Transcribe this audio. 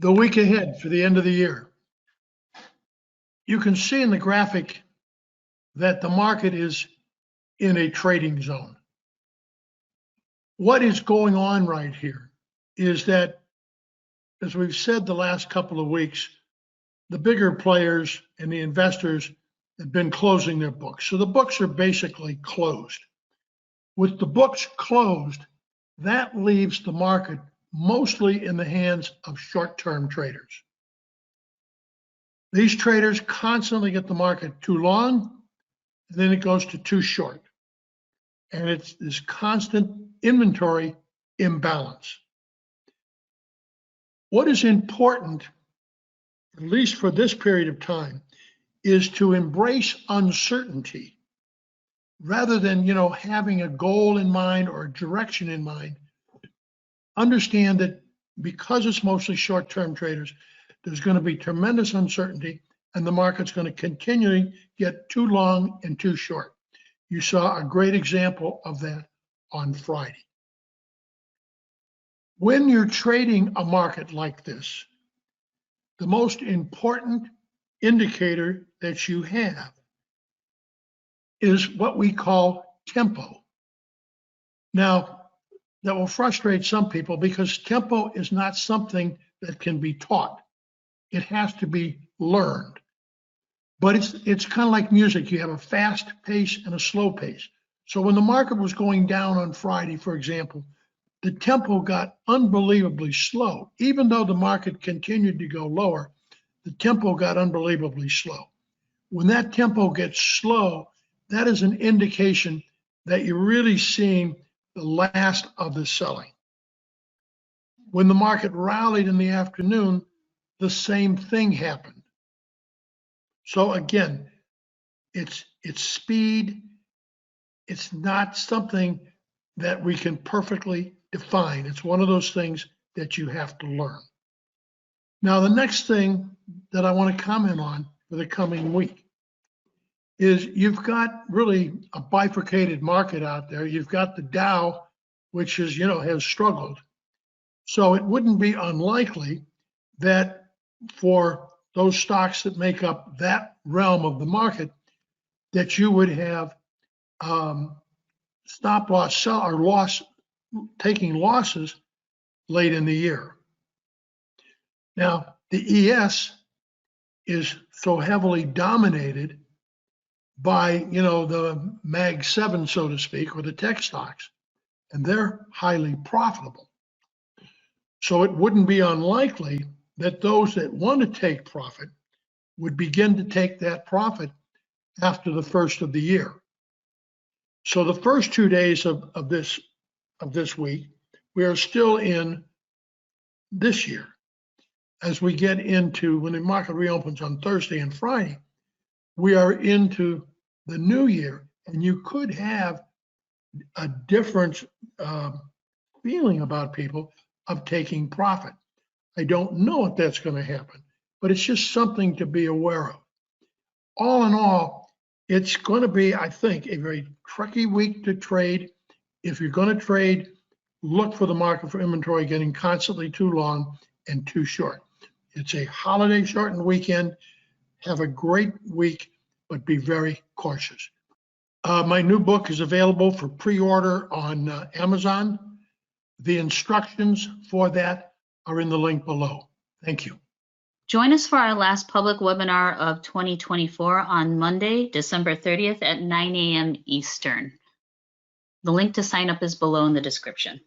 the week ahead for the end of the year. You can see in the graphic that the market is in a trading zone. What is going on right here is that, as we've said the last couple of weeks, the bigger players and the investors have been closing their books. So the books are basically closed. With the books closed, that leaves the market mostly in the hands of short-term traders. These traders constantly get the market too long, and then it goes to too short. And it's this constant inventory imbalance. What is important, at least for this period of time, is to embrace uncertainty rather than, having a goal in mind or a direction in mind. Understand that because it's mostly short-term traders, there's going to be tremendous uncertainty, and the market's going to continually get too long and too short. You saw a great example of that on Friday. When you're trading a market like this, the most important indicator that you have is what we call tempo. Now, that will frustrate some people because tempo is not something that can be taught. It has to be learned. But it's kind of like music. You have a fast pace and a slow pace. So when the market was going down on Friday, for example, the tempo got unbelievably slow. Even though the market continued to go lower, the tempo got unbelievably slow. When that tempo gets slow, that is an indication that you're really seeing the last of the selling. When the market rallied in the afternoon, the same thing happened. So again, it's speed. It's not something that we can perfectly define. It's one of those things that you have to learn. Now, the next thing that I want to comment on for the coming week is you've got really a bifurcated market out there. You've got the Dow, which is, has struggled. So it wouldn't be unlikely that for those stocks that make up that realm of the market, that you would have stop loss sell or taking losses late in the year. Now, the ES is so heavily dominated by, the Mag 7, so to speak, or the tech stocks, and they're highly profitable. So it wouldn't be unlikely that those that want to take profit would begin to take that profit after the first of the year. So the first 2 days of this week, we are still in this year. As we get into, when the market reopens on Thursday and Friday, we are into the new year, and you could have a different feeling about people of taking profit. I don't know if that's going to happen, but it's just something to be aware of. All in all, it's going to be, I think, a very tricky week to trade. If you're going to trade, look for the market for inventory getting constantly too long and too short. It's a holiday shortened weekend. Have a great week, but be very cautious. My new book is available for pre-order on Amazon. The instructions for that are in the link below. Thank you. Join us for our last public webinar of 2024 on Monday, December 30th at 9 a.m. Eastern. The link to sign up is below in the description.